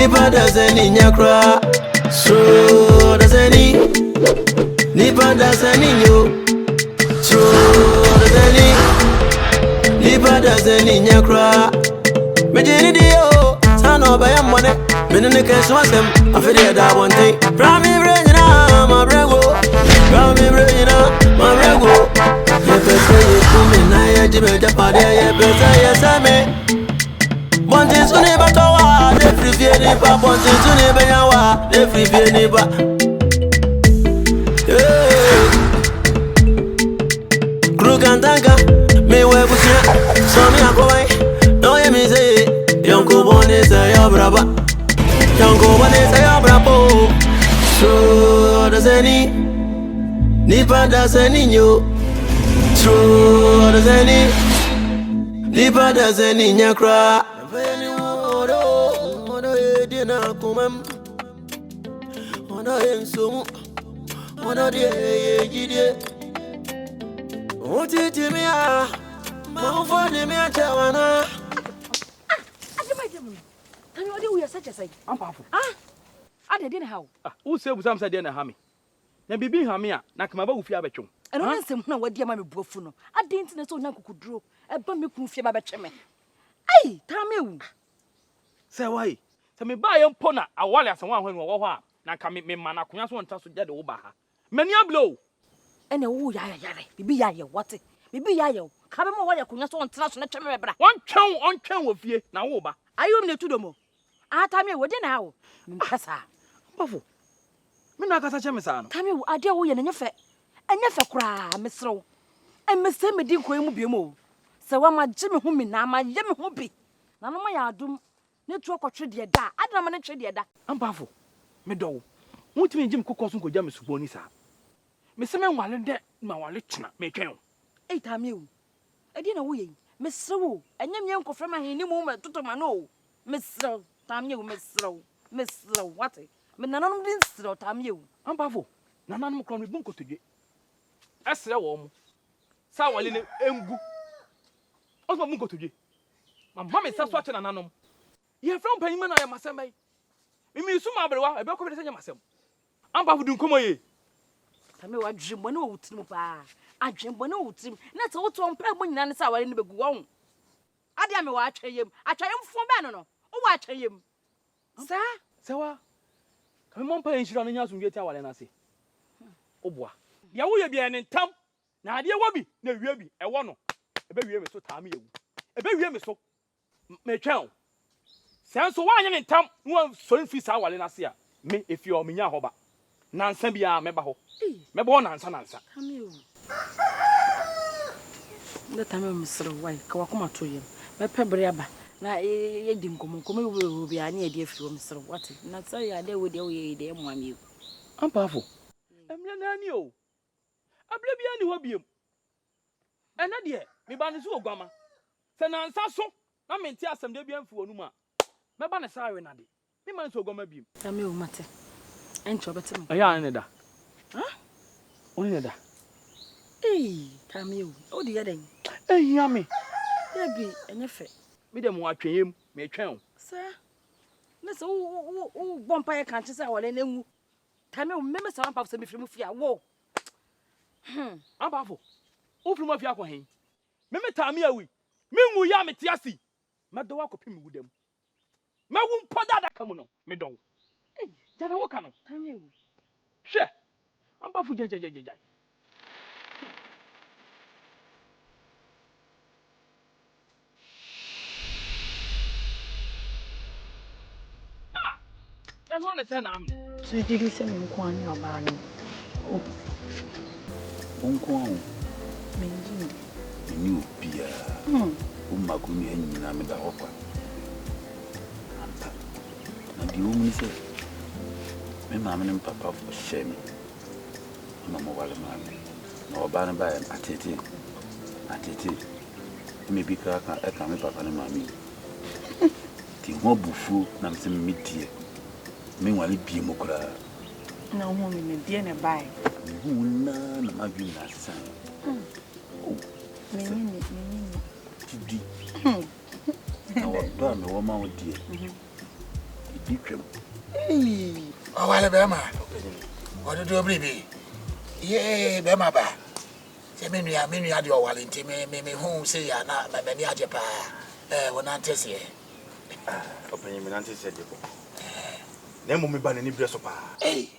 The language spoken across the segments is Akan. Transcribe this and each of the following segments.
Nipa doesn't in your cry. So doesn't he? Nipa doesn't in you. So doesn't he? Nipa doesn't in your cry. Majini dio, son of a money. Minute cash was him. I feel that one thing. Prami Brena, my brego. Prami Brena, my brego. If I say you come in, I Jimmy Japade, yes, I may. One thing to never tower, the free Vienipa, one thing to never yawa, the free Vienipa. Crook and Tanka, me where was here, so me a go. No, you me say, young Cobon is a brava. Young Cobon is a bravo. So does any Nipa does any you? So does any Nipa does any in your cry? I'm powerful. I didn't how. Who said some said dinner hammy? Then be hamia, Nakamaba with Fiabachum. And I said, no, what dear mammy Buffano. I didn't know so Naku could draw a bummy coofy babacheme. Ay, Tammy. Say why? Tell me buy a pona, a wall as one when we were. Now come me Manakunas one touch to get over her. Many a blow. And a woo yaya, be yaya, what it? Be yaya. Come on, why you couldn't want to touch one chow with ye, now over. Are you near to the mo? Ah, Tammy, what then how? Cassa. Buffo. Minaka Chamisano. Tammy, I dear we and your fat. And never cry, Miss Row. And Miss Sammy didn't go be more. So I'm my Jimmy Hummy now, my Jimmy Humpy. None of my doom. No talk or trade da. I don't want to trade da. I'm Buffo. Me do. Won't me Jim Cookos and go jam Miss Bonisa. Miss Sammy while in debt, my wallet, make him. 8 time you. I didn't know Miss Row. And young confirm my new moment to my no. Miss Row, time you, Miss Row, what? Me nanom din sro tam ye wo ampafo nanom kro me bunko todwe esre wo mo sa wale ne engu osmo bunko todwe mama me saso ache nanom ye from panima na ye masem bai mi su ma brewa e be ko be senya masem ampafo dun komo ye tame wa dwembo ne wo wutirim pa adwembo ne wo wutirim na te wo to mpa mo nyina ne sa wale ne begu wo ade ame wa atweyem fo be no wo wa atweyem sa wa Come on, pay insurance and you get our Lenasi. Oboa. Ya wo ye bia ne ntam. Na ade wabi na wie bi e wo no. E be wie me so taame yewu. E be wie me so. Me twan. San so wa anye ne ntam, no so fi sa wale na se a. Me efi o menya ho ba. Nansa bia me ba ho. Me ba ho nansa. Taame yewu. Na taame misro wai ka wakoma to yem. Me pebre aba. Na ye dim komo wo bi ani e de afiri wo misro what na so ya de wo de wo ye de mo ami ampafo emle na ani o abla bi ani ho biem ena de me ba ne so ogwama se na nsa so na menti asem de bi amfi wonu ma me ba ne sawe na de me man so ogwama biem tame o mate encho betem aya ne da ha oni ne da tame o di yeden yami ya bi enyefe me dem wa tweyem me twɛn sir na so wo bompa ye kan kyesa wale na ngu tame o meme sa ampa so me firi mu fia wo ampafo o firi mu fia ko hen meme tame awi me ngu ya me tiasi me do akopim ngu dem me wu mpoda da kam no me do jana wo kan no tame awi hwe ampafo jajajajaj I want to send them. So you did send me one your man. Oh, Uncle, you be Maguni and Namida Hopper. And the woman said, my mamma and papa for shame. I'm a mobile man. No, Barnabas and at it. Maybe I can make papa and mammy. The mobile fool, Namson mid-year. Meanwhile, be more. No woman, dear, and buy. None of my being that son. Oh, Now, a woman, dear. Fikram. Hey, oh, well, Bema. What do you believe? Yea, Bema ba. Say me had your wallet, me whom say I not my many ajapa. When I test ye. Open me nanti said you. Name me ban any breast of Hey,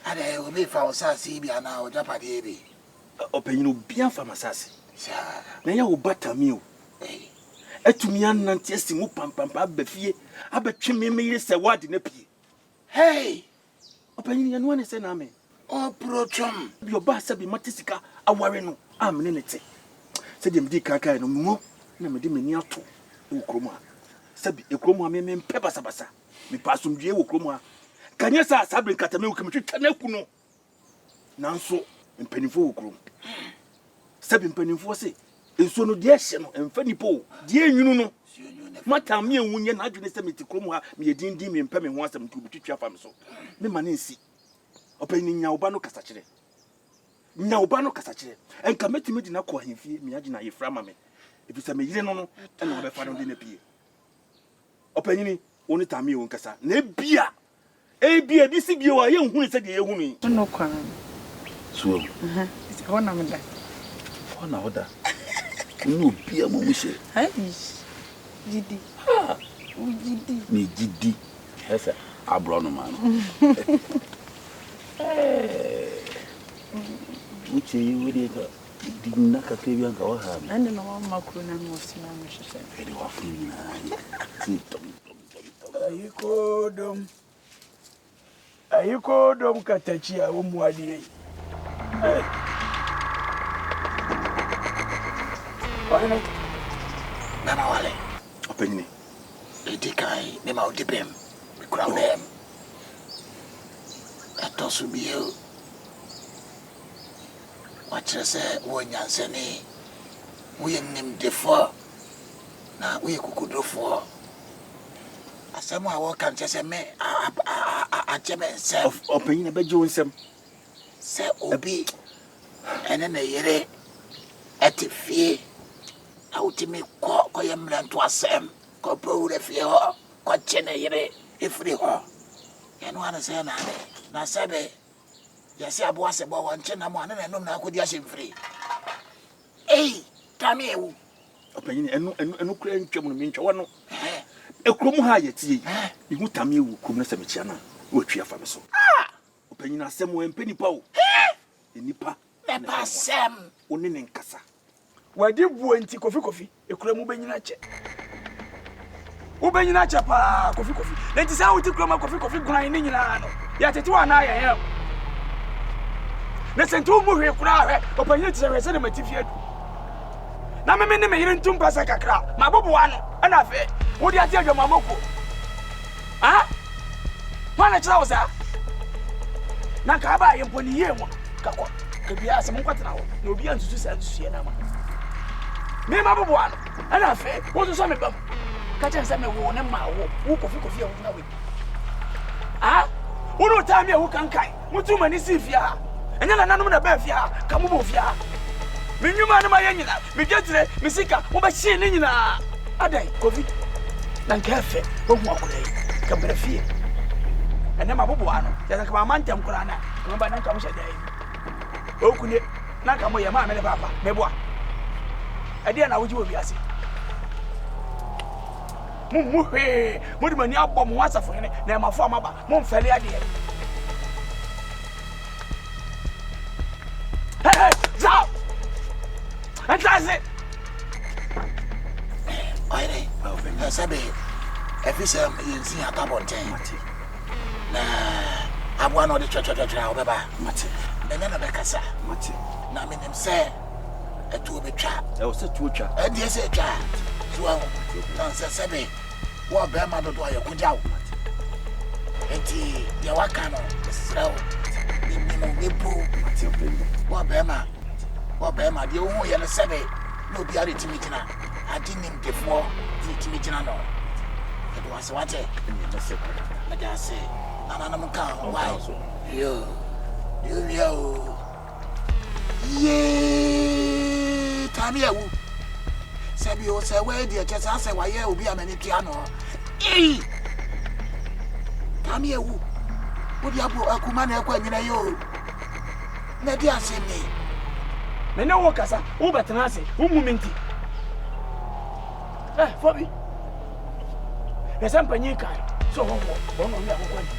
and I will be for Sassy and now Japadi. Open you bien for Masasi. Sir, Now you butter me. hey, Etumian nanti mu pam befie. Abetwe me say what in a pie. hey, Open you one say na me. oh, Protrum. Your boss be matisika aware no amenete. Said them di kaka no mo na me di me ni ato e kroma. Sabi e kroma me peba sabasa. Me pasumdue wo kroma. Kanya sa sabre kata me wo kemetwa na ku no. Nanso mpanifo wo krom. Sabi mpanifo se enso no de hye no emfa nipo de enwunu no. Mata me enwunye na adwene se meti krom ha me yedindi me mpa me ho asem tu bitwa fa me so. Me ma nsi. Open nya oba no kasa kire. Nya oba no kasa kire. Enka metimi di na ko ahemfie me agina yefra ma me. Ebisa me yire no no e na obefa no de na pie. Open ni woni tami won kasa. Na bia. Bia bi si bia wa ye nhunu se de ye hunu. No kwan. So. It's one of them. One order. No bia mo mushe. Hey. Gidi. Gidi. Me gidi. Esa abro no man. Uche you dey ka dinna ka ke bian ka wa ha. And no mama kuna mo sina mo shese. Very wa fun na. Si tom. Ayiko dom katachi a wo muadi. Oine. Mama wale. Open ni. Edikai, me ma odipem. Me kura dem. Atosu biyo. Wachire se wo nyansani. Wo ye nimdefo. Na wo ye kukudrofo. Asemu a wo kan chese me a cheme nsem. Open ni be jo nsem. Se obi ene na yere etifie. A utimi ko ye mranto asem. Ko pro fie ho. Ko chene yere ifri ho. Yenu ana se na ade. Na sebe yesi abo asebo wanche na mo ana na nom na akodi ahemfiri. Tami ewu. Open ni enu kura ntwam no me ntwa no. Ekrom ha yetie. Ihu tami ewu krom na se mechia na wo twa fa me so. Open ni asem wo empeni pa o. Enipa. Me pasem. Oni ne nkasa. Wadi buenti kofi ekura mu benyina che. Wo benyina che pa kofi. Lenti sa wo ti kura ma kofi gunan ni nyina no. Ya tete wa na ye. Na sentu mu hwe kura hwe. Opanyi ti se na matifie du. Na me ne me yire ntum pasa kakra. Ma bobo ano. Na afi. Wo di ati adwama moko. Ha? Wana chira wo sa. Na ka ba ye mponi ye mo. Kakọ. Ka bia se mo kwatena ho. Na obi antutu sa antusu na ma. Me ma bobo ano. Na afi. Wo so me bam. Ka chen se me wo ne ma wo kofi e wo na we. Ha? Uno time ya hukankai mutu mani sifia enya na nanom na ba fia ka mo bo fia menwuma na ma yanyina me dwetire me sika wo ba hie ni nyina adai covid na nkafe wo hu akudai ka bra fie enya ma bobo ano ya ka ma mantem kura na mo ba na ka mo hye dai okune na ka mo ye ma me ne papa me boa ade na wo ji wo biase Muhe, mani abom wasafo ne na mafo amaba mo mfele ade hey zao antaze Oine na sabe efisa yinsi atabonten na abwa no de twetwetwa obeba Mate. ene na bekasa Mate. na menim se etu obetwa E o se tu twa. ade se twa so na sabe wo be ma dodo aye kujawo enti de waka no srawo ni mo bebu Mate open ni. wo be ma de wo ye no sabe no bi are timigina adi nim defo di timigina no edo wase wate Ni na se ko. na da se na mo ka why yo ye tami ewu sabi o se we di e kesa se wa ye obi amani tia no maame ewu wo di abo akuma na ekwa nyina yo na di asemi me ne wo kasa wo betena ase wo mumenti Fobi esa mpanyin kai so ho bo no mi akokwa ndi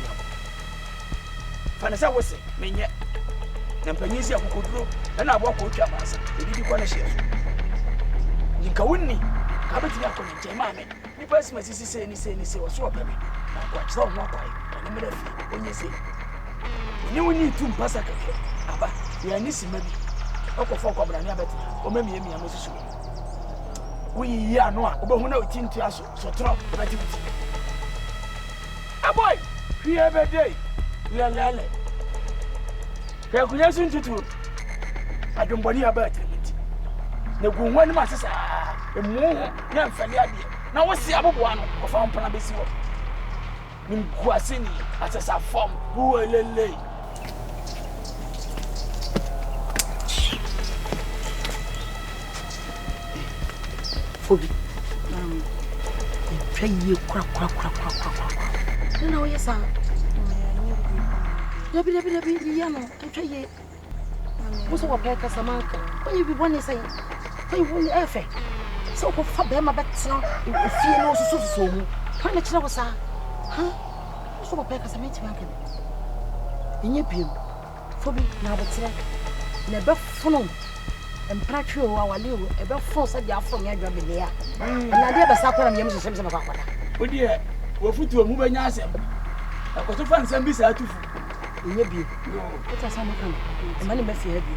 fa na sa wo se menye na mpanyin si akokoduro na abo akotwa basa edidi kwa na hye so yinka wonni ka beti akon nche maame ni pasi masisi se wo so opeme na kwa chira wo akwai na me da fi onye se ni woni tu mpasa kake aba ya ni simabi okofo kwabra ni abeti o memi emi amosusu we ya no a obo hu na otintu aso so tro abeti buti aboy hwe be dey lele ka kunya suntutu adwomboni abeti buti na gunwa ni masesa emu na mfali ade na wosi aboboa no ofa mpana besi wo ni guasini asesa form wo lele Fobi. Try ye kwa. No yes ah. Dabi ya no. Try ye. Muso wa peka samanka. When you be born say. When you won efe. So ko fa be ma betena. Fie no so mu. When na kira wo sa. Ha? Muso wa peka samanka manka. Enye biem. Fobi na betena. Na be fono. Empratry o awale o ebe force dia from ya dwa bele ya na dia be sakora me yemse semse makwa kwada odi e wo futu mu benya asem akoto fa nsem bi sa atufu enye bi o ta sa meka e mane me fie bi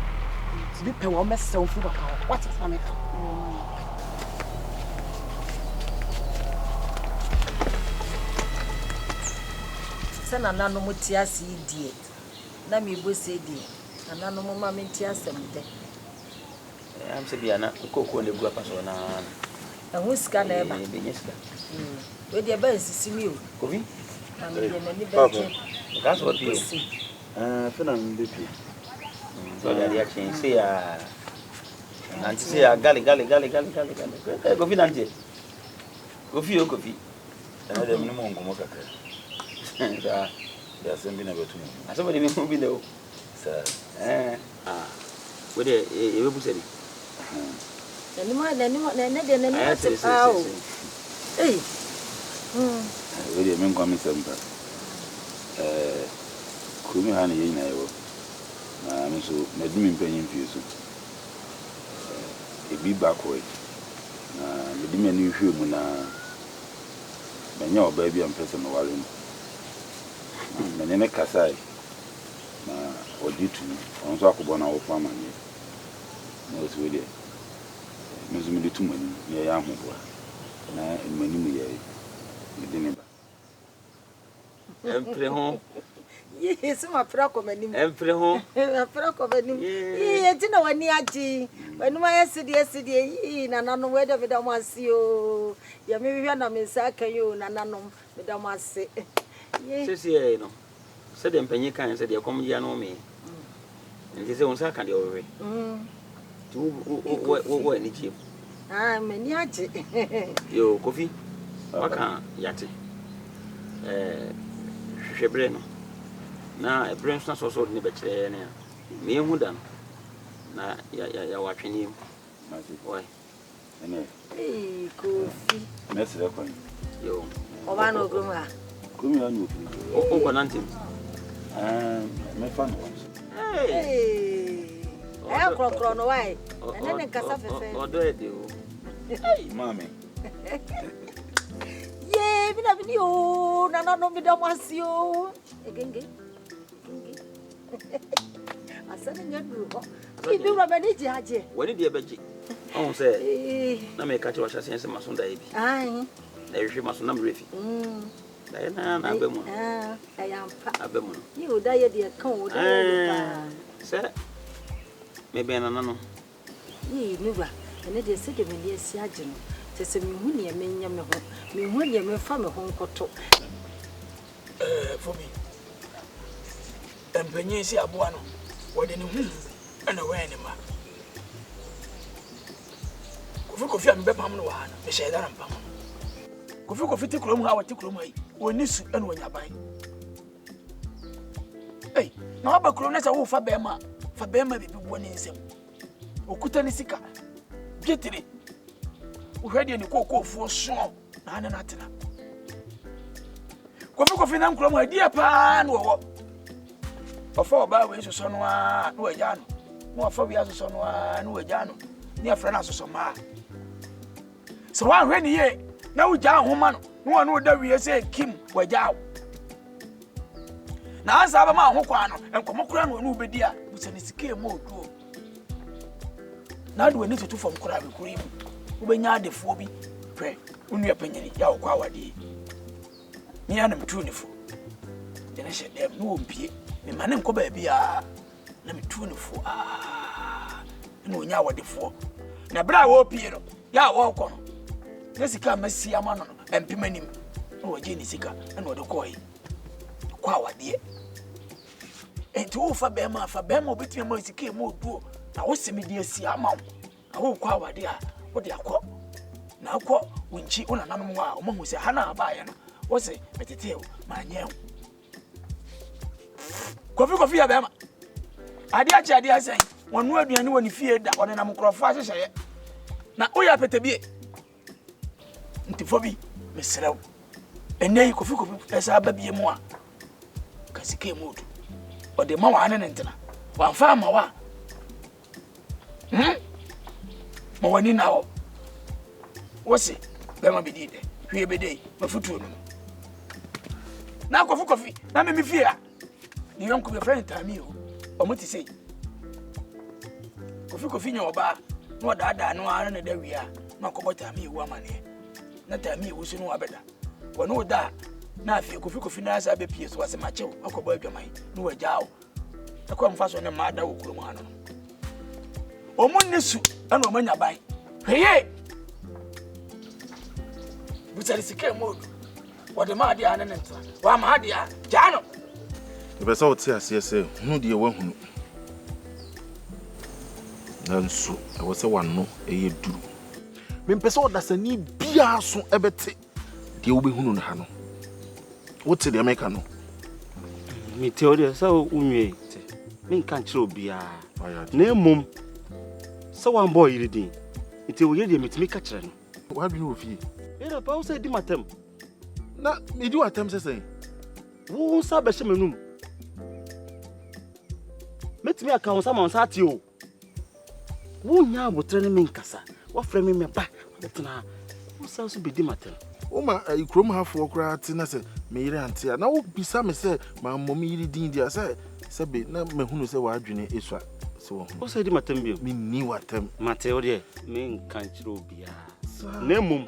bi pe wo mese wo fu baka what is meka sana nanu mutia si die na me bo se die nanu mo ma me tia asem de am se bia na kokko ne gua paso na ho sika na eba be nyeska we dia ba sisi mi o kobi na me dia na ni ba che ka so bi fena mbepi so dia dia chen se ya anti se ya gali kobi nanje kofi na de minimo ngomo kakra da ya sembi na betu aso de mi bi de o sa we de e be buseri na au eh we de men kwame semba kumi ha na ye na yewo na me so na dimi mpanyin fie so ebi bakoi na me dimi ani hwe mu na benya oba bi ampese no wale no me ne kasai na oditu onso akobo na wo fama ni na so we de me zo me ditu mani ye ya hoboa na mani mu ye me dini ba empre ho yes ma fra ko manim empre ho fra ko manim ye tina wani aji wani ma yesidie yi na nanu we de bida mo ase o ya me hwa na me sa kan yo na nanu bida mo ase sisi e no se de mpanyi kan se de kom ya no me nti se onsa kan de owe tu wo ni chi mani aji yo kofi waka yate hwebre no na ebrens na so ni be kire ne me hu da na ya watwene mu oi ene kofi mesre kwa yo o ba no goma kumi anu o ko nantim me fan krokro no wai ene nkasa fefe odo e de o mame ye bina o na no mi da mwasi o egenge asana nyadru ko ibi ura bani ji haje wani de beji on se na me ka che wa hyase se maso da ebi ai na hwe maso na mrefi da na abemu ayampa abemu ni o da ye de kan o da ye ba se me be na no ni nuba ene de se de me de si age no se me hu ne me nya me ho me hu ne me fa me ho nkoto for me empanyin si aboa no wode ne hu ana we ne ma kofi ambe pam no wa na me she dara mpam kofi te krom ha wote krom ai woni su ana wonya ban Na aba kuro na sa wo fa bema bibi bo ne nsem. Okuta ne sika. Bietire. Wo hwede ne kokofo so na ane na tena. Kofi na nkuro mu adi apa na wo. Ofa oba we so no a na waja no. Na ofa we so no a na waja no. Ni afra na so ma. So wa hwe ne ye na wo ja homa no. Na wo no da wiye se kim waja. Na ansa ba ma ho kwa no enkomo kura no no obedi a busa ne sika mu oduo. Na do ani tutu fam kura be kuri mu. Wo benya adefo bi hwe unu apanyani ya wo kwa wade. Ni ana mtu ni fo. Dene she dem no ompie. Me mane nko ba bia na mtu ni fo. Na onya wade fo. Na bra wo pie no ya wo ko no. Na sika masi ama no empemanim. Na waje ni sika na wode koi. Kwa wade. Enti wo fa bema obetime ma sika mu oduo. Na wo semi di asi ama wo. Na wo kwa wade a wo de akọ. Na akọ wonchi ona nanom a o mahu se ha na aba ye no. Wose metete manye kofi ya bema ade asen wonu aduane woni fie da wona na mkrofo ahyehyeye na oya petebie ntifobi mesrew enei kofi esa babie mu a kasike mudu ode ma wa ane ntena wanfa ma wa ma wani nawo wose bema bidide hwie bedei mafutu no na kofi na me fie a ni yonko be friend tami o omuti sei kofi nya oba no daada no ara na da wia na kobota mi ewu amane na tami ewu so no abeda wono da na afie kofi na asa be pie so ase machew akoba adwaman no wagyawo akwa mfaso ne ma da wo kurom ano omunni su ana omanya ban hweye butari sike modu wode ma ade ane ntra wa ma ade a jano ebe sa oti asese hu de wahunu nanso ewo se wanno eye duru mempese odasani bia so ebete de wo behunu no ha no wote de meka no mi teoria sa unwe te min kan kire obia na emom sa wan boy yidin ite wo yede metimi ka kire no wa bi no ofie era pa wo se di matem na me di watem sesen wo sa be hye menum metimi aka wo sa ma sa ati o wo nya abotre ne min kasa wo frɛ me meba betena wo sa so be di matem o ma ikrom hafo okra ati na se me yire ante na wo bisa me se ma mom yire din dia se be na mahunu se wa adwene esua so wo se di matem bi me ni watem mate o de min kan kire obia na emom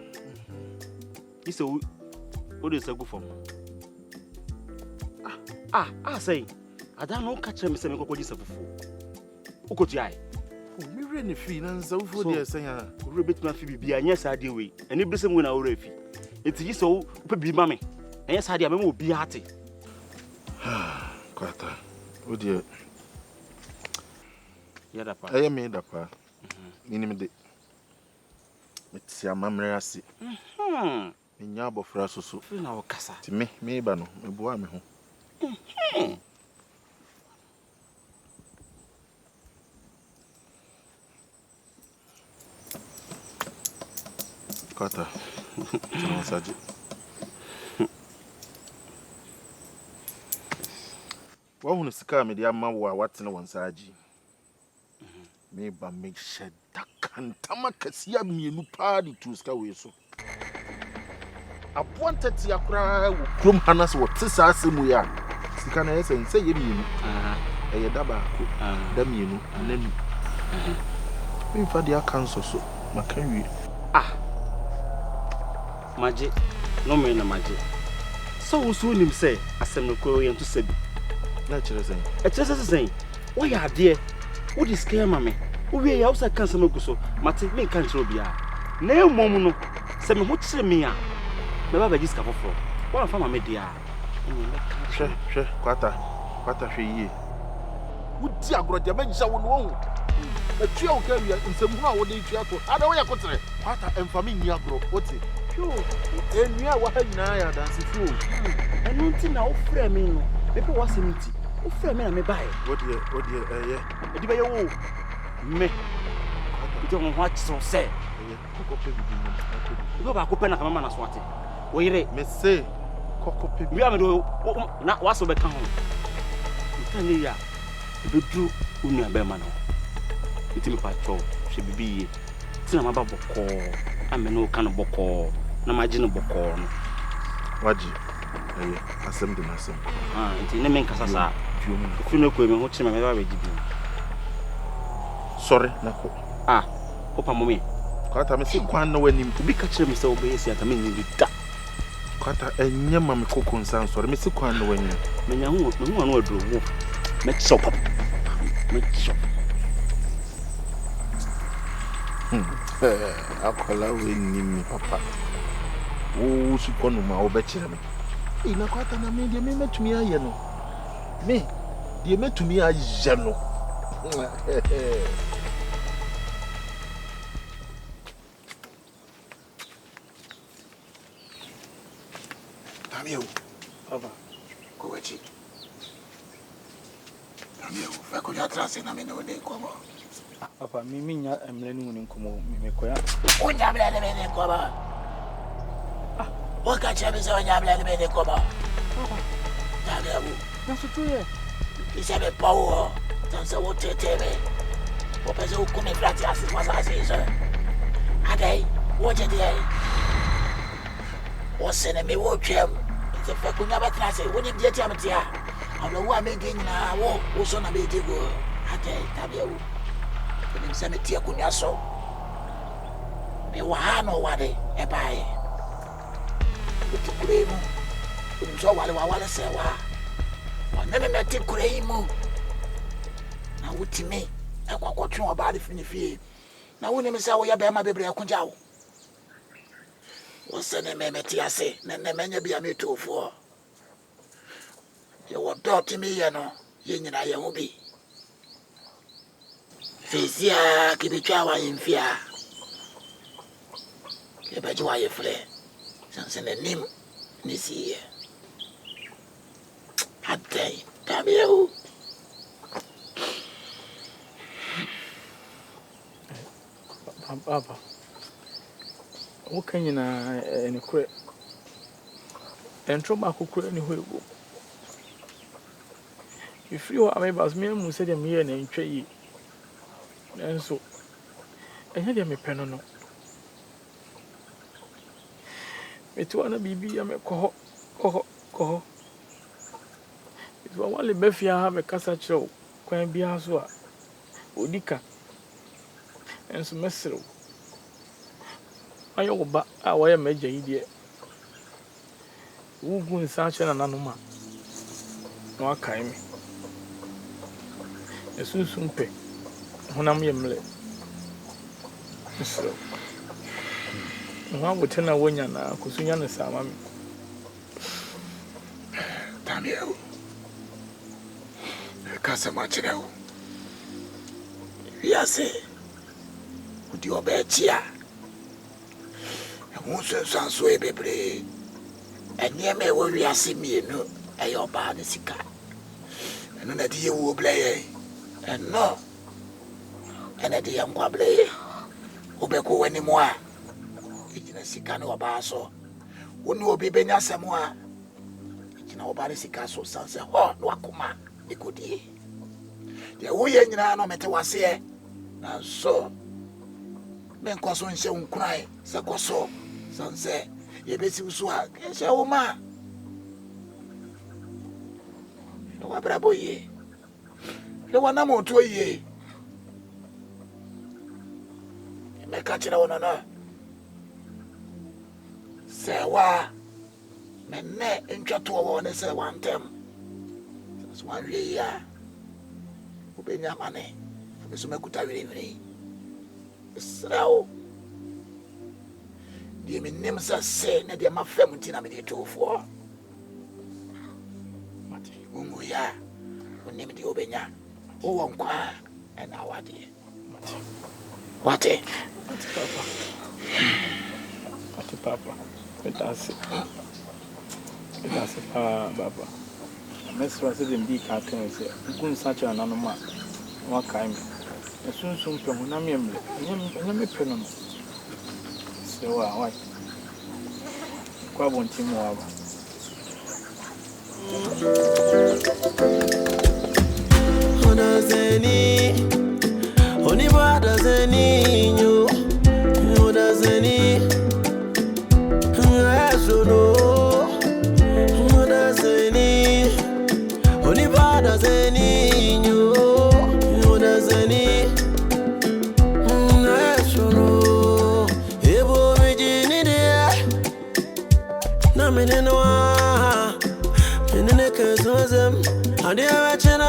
ise o de se go fom say ada no ka kire me se me kokoji se fufu okoti ai mi re ne fi na nsa ufo de sen ya ore betima fi bibia anya sa de we eni bese mu na ore fi enti yi so pe bi ma me anya sa de me mo bi ate kwata o de ya da pa aye me da pa ni me de metia mamre ase nya abofra soso na wo kasa ti me ba no me boa me ho Kata. Saji. Wa hunu sika me dia ma wa watene won saji. Me ba me sheda kantama kasia mienu pa di tu sika we so. Appointed ya kura wo krom hanas wo tisa asemu ya. Sika na yesa nse ye mienu. Eye daba ko. Da mienu nanu. Me fa dia kanso so makanwi. Maje no me na maje so wo nim say asem no ko yen to sabi na chere sen sen wo ya de wo dis care mame wo we ya wo sa kan sem guso mate me kan kire obia na emom no se me ho kire me a me ba dis ka foforo wo fa mame dia hwe kwata hwe yi wo di agrodja manja wo no wo atua wo ka wi nsem hu a wo de tua to ada wo ya kotere kwata emfa me ni agro wote enua wa ha nyina ya danse fu enu nti na wo frɛ me no me pe wasem nti Ufre me na me bae. What dear, yeah. Edi be ye wo. Me. Edi mo ho achi so say. Koko pe bibi no. Go ba ko pe na kama na so ate. Wo yire. Me say koko pe. Bi am do na waso be ka ho. Ntani ya. Bedru unu abe ma no. Iti me pa cho. Hwe bibi ye. Ti na ma ba boko. Ame no ka no boko. Na ma gi no boko no. Waji. Asem de nasem. Nti ne men kasa sa. Fu no ko me ho chi me ba be gibi. Sorry, nako. Opa mommy. Kwata me se kwan na wani Obi ka kire me se obe yesi ata me ni da. Kwata enye ma me koko nsan sorry me se kwan na wani. Me nya hu anu aduro wo. Me chop. Me chop. Akola we ni mi papa. Wo su kono ma obekire me. Ina kwata na me de me metumi aye no. Me de metumi aye no. Tamio. Papa. Kowechi. Tamio, fako ya trase na me no de komo. Papa, mimi nya emle ni woni komo me koya. Onya bla le de komo. Waka chebe so onya bla le de komo. Papa. Tamio. Na so to ye. Isa be pawo. Tansa wo tetebe. Wo pese wo kome flati asis wasa asis. Adai, wo je de. Wo sene me wo twem. Se fa kunya batrase, wo ni bieti amtia. Ablo wo amege nyina wo so na be digo. Adai, tabia wo. Ni se me tie kunya so. Me wa ha no wade e bae. Wo tikure mu. Wo so wale se wa. Nene me te kure imu na wutime ekwakotwe oba de finifie na woni me sa wo ya be ma bebre akunja wo wo se ne me meti ase ne menye bia me tofo ye wo dot me ye no ye nyina ye ho bi fezia kibitwa wa yimfia ke baji wa ye fre sanse ne nim ni siye Adai, Tamio. Papa. What can you na any credit? And trauma who could any way. If you are maybe as me and said me and trade. And so, I had a penano. It wanna be a coho. Wale befia have a casa show, Quan Biaswa, Udika, and some mesero. I owe back our major idiot. Who go in such an anoma? No, I me. A soon pay. When I'm yamle. So, one would tell a winner now, Kusuyan and Samami. Tamio. Kasa machireo. Yase. Udi obechia. Emunso sanso ebebre. Enyeme wo wiase mienu eyo ba ne sika. Eno na die wo bleye. Eno. Ena die yankwa bleye. Obeko wani mo a. Ejina sika ne oba so. Woni obi benya semo a. Ejina oba ne sika so sanse ho no akoma. Ikodi de wo ye nyina no mete wase na so ben kwaso nse unkurai se koso sanse ye besi usu a se wo ma no wa brabo ye le wana mo to ye me ka chira wona na se wa menne ntwato wo ne se wantem one year, Ubenya Mane, Sumakuta River. So, the names are saying that they are my family. I'm in 2 4. Umuya, who named the Ubenya, oh, Unqua, and our dear. What a Papa, it does it, Papa. Mesra said in big cat and say, Gun such an animal. What kind? As soon as soon I'm a penal. So, why? Quite one team more. Who does any? Only what does any you? Who does any? I should know. Who does any? Only what does any you? Who does any? I should know. Ebo Virginia, Naminua, Minnekas, and the other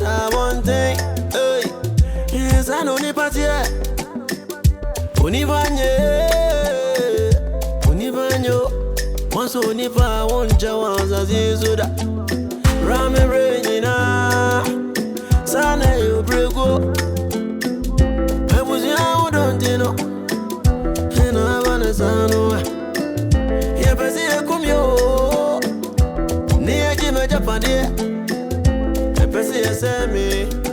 I one thing. Yes, I know the party. Univanyo, once Univa won't jawaz as you da. Rame Regina, Sana, you brego. I was young, don't you know? And I want a son. Yeah, but see, I come yo. Near Jim Japani. I see a semi.